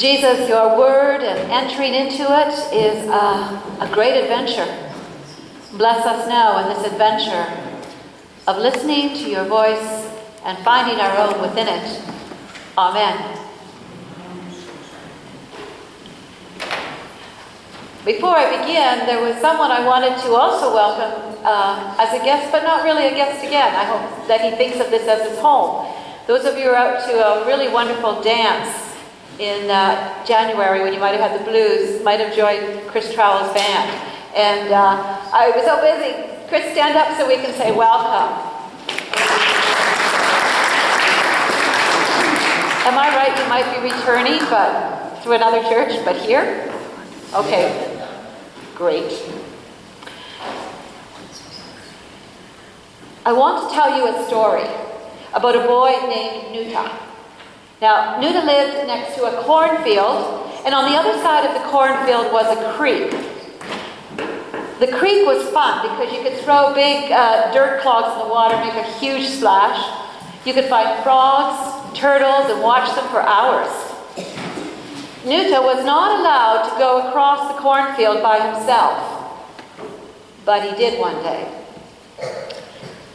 Jesus, your word and entering into it is a great adventure. Bless us now in this adventure of listening to your voice and finding our own within it. Amen. Before I begin, there was someone I wanted to also welcome as a guest, but not really a guest again. I hope that he thinks of this as his home. Those of you who are out to a really wonderful dance in January, when you might have had the blues, might have joined Chris Trowell's band. And I was so busy. Chris, stand up so we can say welcome. Am I right? You might be returning, but to another church, but here? Okay. Great. I want to tell you a story about a boy named Nuta. Now, Nuta lived next to a cornfield, and on the other side of the cornfield was a creek. The creek was fun because you could throw big dirt clogs in the water, make a huge splash. You could find frogs, turtles, and watch them for hours. Nuta was not allowed to go across the cornfield by himself, but he did one day.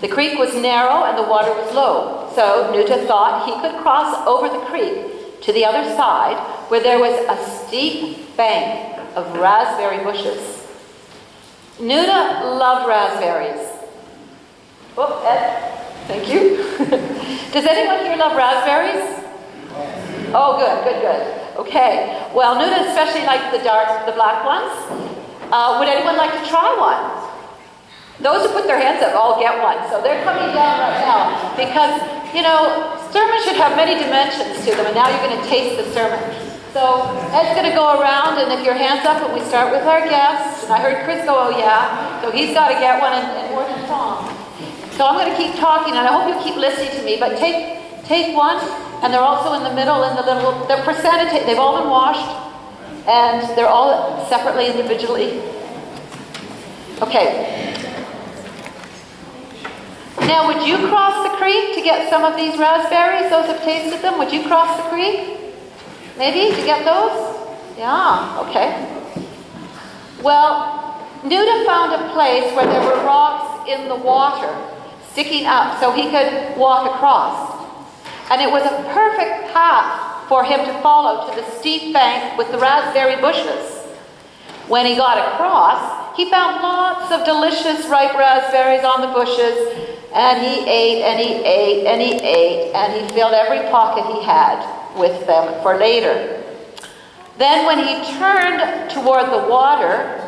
The creek was narrow and the water was low, so Nuta thought he could cross over the creek to the other side where there was a steep bank of raspberry bushes. Nuta loved raspberries. Oh, Ed, thank you. Does anyone here love raspberries? Oh, good. Okay. Well, Nuta especially liked the black ones. Would anyone like to try one? Those who put their hands up all get one. So they're coming down right now because, sermons should have many dimensions to them, and now you're going to taste the sermon. So Ed's going to go around, and if your hand's up, and we start with our guests, and I heard Chris go, oh yeah, so he's got to get one, and more than Tom. So I'm going to keep talking, and I hope you keep listening to me, but take one. And they're also in the middle in the little, they're presented, they've all been washed, and they're all separately, individually. Okay. Now, would you cross the creek to get some of these raspberries? Those have tasted them. Would you cross the creek? Maybe to get those? Yeah, okay. Well, Nuta found a place where there were rocks in the water sticking up so he could walk across. And it was a perfect path for him to follow to the steep bank with the raspberry bushes. When he got across, he found lots of delicious ripe raspberries on the bushes, and he ate, and he ate, and he ate, and he filled every pocket he had with them for later. Then when he turned toward the water,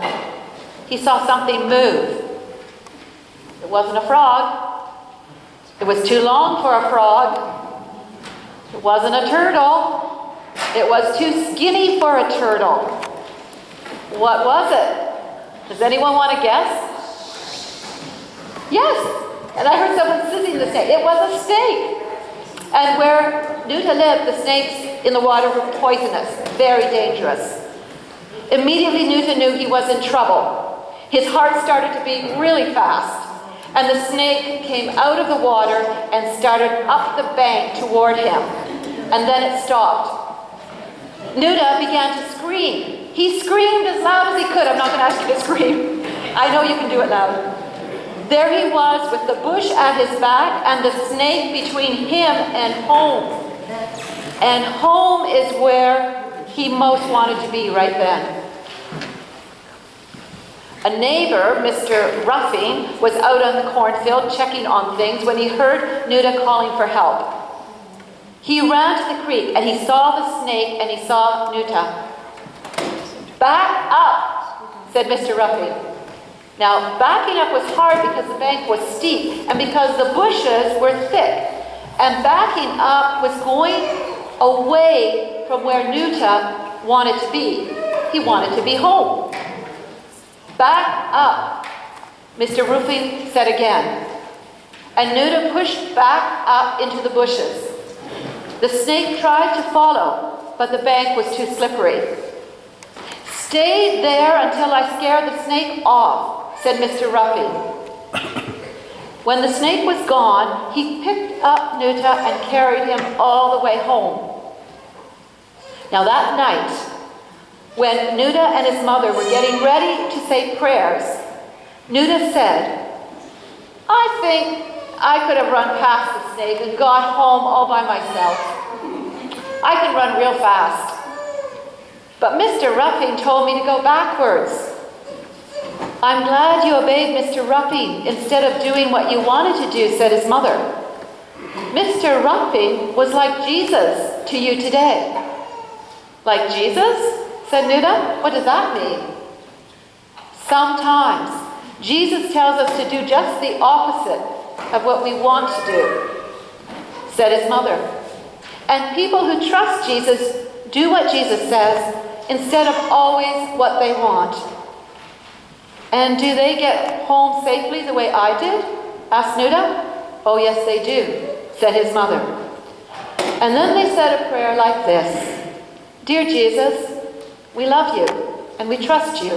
he saw something move. It wasn't a frog. It was too long for a frog. It wasn't a turtle. It was too skinny for a turtle. What was it? Does anyone want to guess? Yes. And I heard someone sizzling the snake. It was a snake. And where Nuta lived, the snakes in the water were poisonous, very dangerous. Immediately Nuta knew he was in trouble. His heart started to beat really fast. And the snake came out of the water and started up the bank toward him. And then it stopped. Nuta began to scream. He screamed as loud as he could. I'm not going to ask you to scream. I know you can do it loud. There he was with the bush at his back and the snake between him and home. And home is where he most wanted to be right then. A neighbor, Mr. Ruffing, was out on the cornfield checking on things when he heard Nuta calling for help. He ran to the creek and he saw the snake and he saw Nuta. "Back up," said Mr. Ruffing. Now, backing up was hard because the bank was steep and because the bushes were thick. And backing up was going away from where Nuta wanted to be. He wanted to be home. "Back up," Mr. Ruffing said again. And Nuta pushed back up into the bushes. The snake tried to follow, but the bank was too slippery. "Stay there until I scare the snake off," said Mr. Ruffing. When the snake was gone, he picked up Nuta and carried him all the way home. Now that night, when Nuta and his mother were getting ready to say prayers, Nuta said, "I think I could have run past the snake and got home all by myself. I can run real fast." But Mr. Ruffing told me to go backwards. I'm glad you obeyed Mr. Ruffing instead of doing what you wanted to do, said his mother. Mr. Ruffing was like Jesus to you today. Like Jesus? Said Nuda. What does that mean? Sometimes Jesus tells us to do just the opposite of what we want to do, said his mother. And people who trust Jesus do what Jesus says instead of always what they want. And do they get home safely the way I did? Asked Nuda. Oh, yes, they do, said his mother. And then they said a prayer like this. Dear Jesus, we love you and we trust you.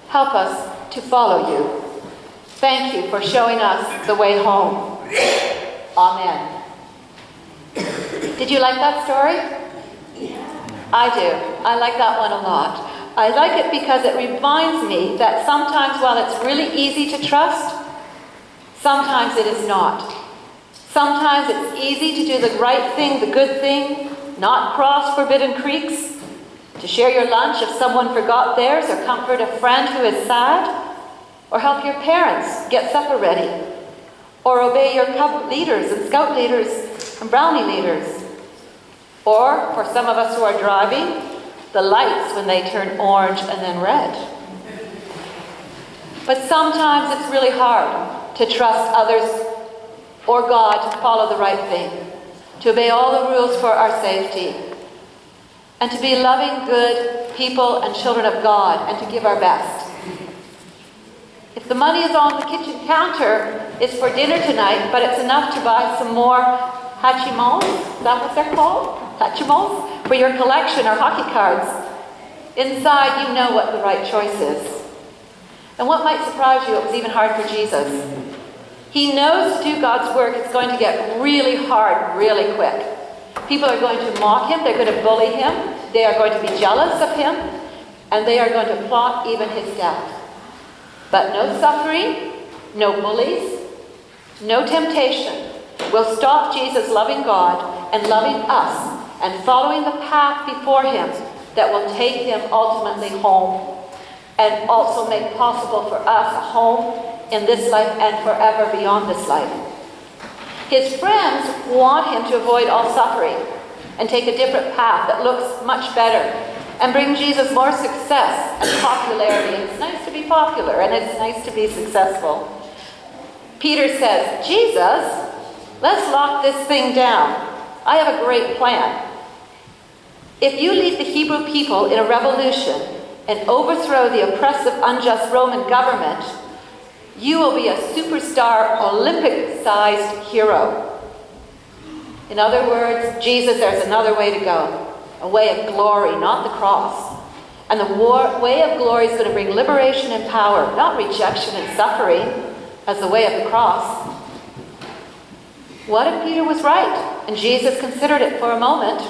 Help us to follow you. Thank you for showing us the way home. Amen. Did you like that story? I do. I like that one a lot. I like it because it reminds me that sometimes while it's really easy to trust, sometimes it is not. Sometimes it's easy to do the right thing, the good thing, not cross forbidden creeks, to share your lunch if someone forgot theirs, or comfort a friend who is sad, or help your parents get supper ready, or obey your cub leaders and scout leaders and brownie leaders, or, for some of us who are driving, the lights when they turn orange and then red. But sometimes it's really hard to trust others or God to follow the right thing, to obey all the rules for our safety, and to be loving, good people and children of God, and to give our best. If the money is on the kitchen counter, it's for dinner tonight, but it's enough to buy some more hachimons, is that what they're called? Hachimons? For your collection or hockey cards. Inside, you know what the right choice is. And what might surprise you, it was even hard for Jesus. He knows to do God's work, it's going to get really hard, really quick. People are going to mock him, they're going to bully him, they are going to be jealous of him, and they are going to plot even his death. But no suffering, no bullies, no temptation will stop Jesus loving God and loving us and following the path before him that will take him ultimately home, and also make possible for us a home in this life and forever beyond this life. His friends want him to avoid all suffering and take a different path that looks much better and bring Jesus more success and popularity. It's nice to be popular and it's nice to be successful. Peter says, Jesus, let's lock this thing down. I have a great plan. If you lead the Hebrew people in a revolution and overthrow the oppressive, unjust Roman government, you will be a superstar, Olympic-sized hero. In other words, Jesus, there's another way to go. A way of glory, not the cross. And the way of glory is going to bring liberation and power, not rejection and suffering, as the way of the cross. What if Peter was right? And Jesus considered it for a moment.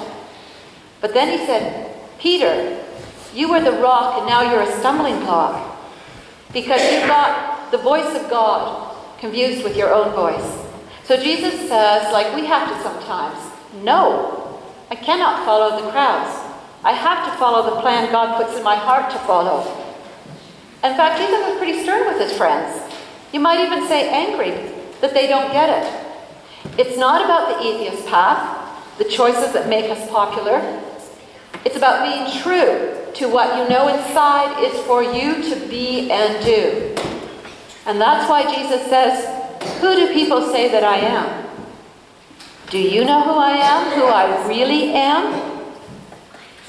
But then he said, Peter, you were the rock and now you're a stumbling block. Because you got the voice of God confused with your own voice. So Jesus says, like we have to sometimes, no, I cannot follow the crowds. I have to follow the plan God puts in my heart to follow. In fact, Jesus was pretty stern with his friends. You might even say angry that they don't get it. It's not about the atheist path, the choices that make us popular. It's about being true to what you know inside is for you to be and do. And that's why Jesus says, who do people say that I am? Do you know who I am, who I really am?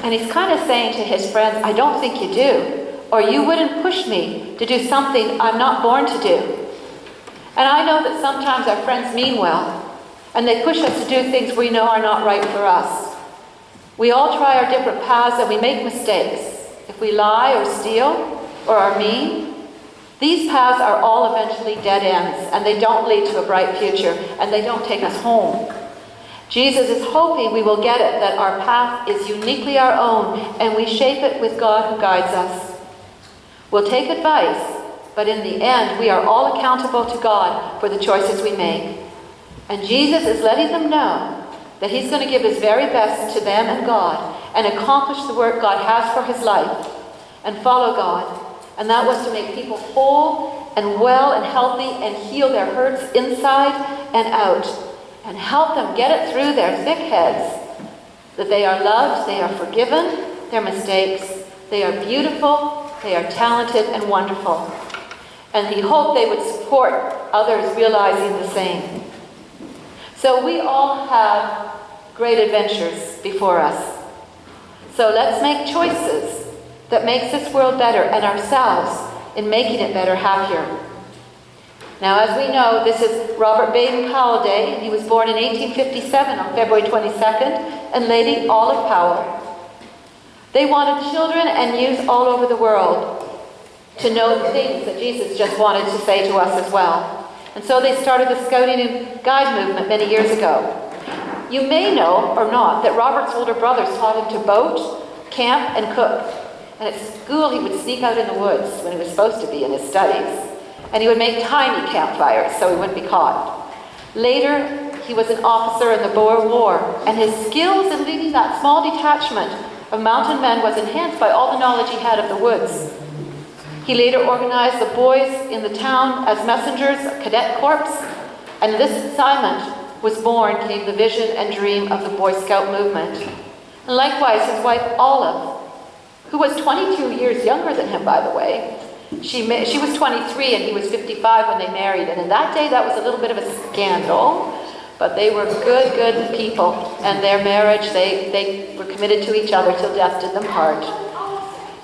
And he's kind of saying to his friends, I don't think you do, or you wouldn't push me to do something I'm not born to do. And I know that sometimes our friends mean well, and they push us to do things we know are not right for us. We all try our different paths and we make mistakes. If we lie or steal or are mean, these paths are all eventually dead ends, and they don't lead to a bright future, and they don't take us home. Jesus is hoping we will get it, that our path is uniquely our own, and we shape it with God who guides us. We'll take advice, but in the end, we are all accountable to God for the choices we make. And Jesus is letting them know that he's going to give his very best to them and God and accomplish the work God has for his life and follow God. And that was to make people whole and well and healthy and heal their hurts inside and out and help them get it through their thick heads that they are loved, they are forgiven, their mistakes, they are beautiful, they are talented and wonderful. And he hoped they would support others realizing the same. So we all have great adventures before us. So let's make choices that makes this world better and ourselves in making it better, happier. Now, as we know, this is Robert Baden Powell Day. He was born in 1857 on February 22nd, and Lady Olive Powell. They wanted children and youth all over the world to know the things that Jesus just wanted to say to us as well. And so they started the Scouting and Guide movement many years ago. You may know, or not, that Robert's older brothers taught him to boat, camp, and cook. And at school he would sneak out in the woods when he was supposed to be in his studies. And he would make tiny campfires so he wouldn't be caught. Later, he was an officer in the Boer War, and his skills in leading that small detachment of mountain men was enhanced by all the knowledge he had of the woods. He later organized the boys in the town as messengers, a cadet corps, and in this assignment was born, came the vision and dream of the Boy Scout movement. And likewise, his wife Olive, who was 22 years younger than him, by the way. She was 23 and he was 55 when they married. And in that day, that was a little bit of a scandal. But they were good people. And their marriage, they were committed to each other till death did them part.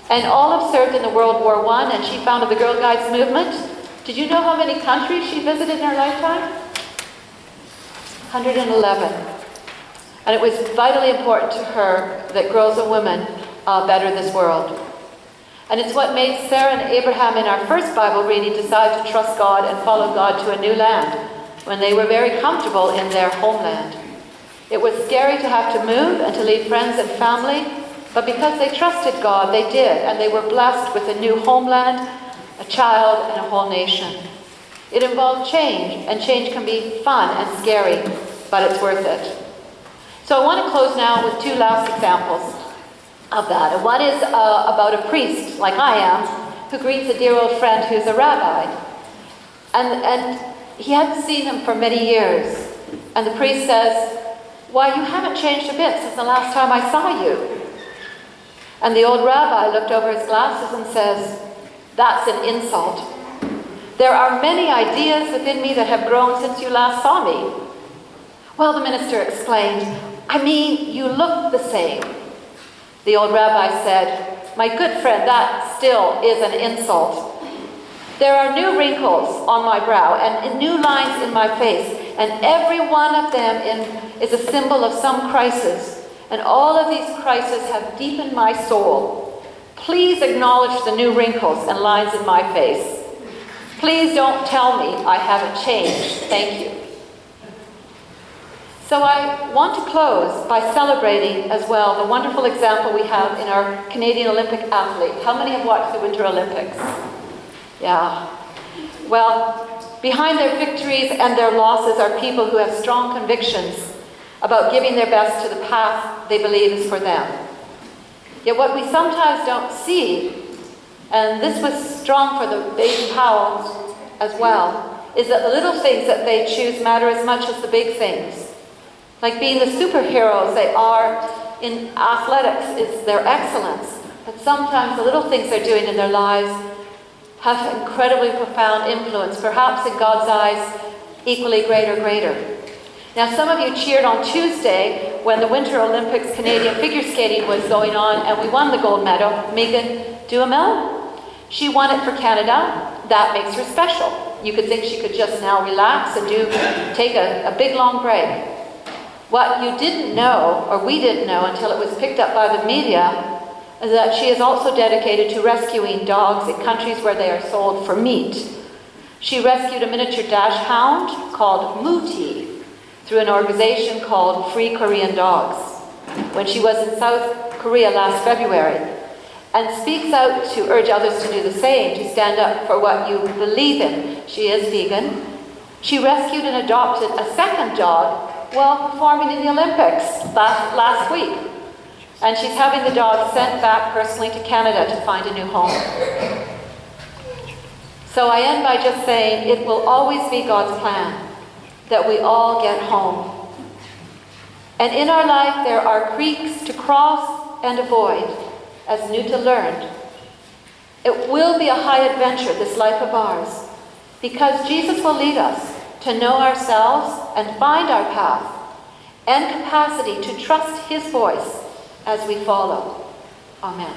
And Olive served in the World War I, and she founded the Girl Guides movement. Did you know how many countries she visited in her lifetime? 111. And it was vitally important to her that girls and women better this world. And it's what made Sarah and Abraham in our first Bible reading decide to trust God and follow God to a new land when they were very comfortable in their homeland. It was scary to have to move and to leave friends and family, but because they trusted God, they did, and they were blessed with a new homeland, a child, and a whole nation. It involved change, and change can be fun and scary, but it's worth it. So I want to close now with two last examples of that. And one is about a priest, like I am, who greets a dear old friend who's a rabbi. And he hadn't seen him for many years. And the priest says, "Why, you haven't changed a bit since the last time I saw you." And the old rabbi looked over his glasses and says, "That's an insult. There are many ideas within me that have grown since you last saw me." Well, the minister explained, "I mean, you look the same." The old rabbi said, "My good friend, that still is an insult. There are new wrinkles on my brow and new lines in my face, and every one of them is a symbol of some crisis. And all of these crises have deepened my soul. Please acknowledge the new wrinkles and lines in my face. Please don't tell me I haven't changed. Thank you." So I want to close by celebrating as well the wonderful example we have in our Canadian Olympic athletes. How many have watched the Winter Olympics? Yeah. Well, behind their victories and their losses are people who have strong convictions about giving their best to the path they believe is for them. Yet what we sometimes don't see, and this was strong for the Baden Powells as well, is that the little things that they choose matter as much as the big things. Like being the superheroes they are in athletics is their excellence. But sometimes the little things they're doing in their lives have incredibly profound influence, perhaps in God's eyes, equally greater. Now, some of you cheered on Tuesday when the Winter Olympics Canadian figure skating was going on, and we won the gold medal. Megan Duhamel, she won it for Canada. That makes her special. You could think she could just now relax and take a big long break. What you didn't know, or we didn't know until it was picked up by the media, is that she is also dedicated to rescuing dogs in countries where they are sold for meat. She rescued a miniature dachshund called Muti through an organization called Free Korean Dogs when she was in South Korea last February, and speaks out to urge others to do the same, to stand up for what you believe in. She is vegan. She rescued and adopted a second dog performing in the Olympics last week. And she's having the dog sent back personally to Canada to find a new home. So I end by just saying it will always be God's plan that we all get home. And in our life there are creeks to cross and avoid, as Nuta learned. It will be a high adventure, this life of ours, because Jesus will lead us to know ourselves and find our path and capacity to trust his voice as we follow. Amen.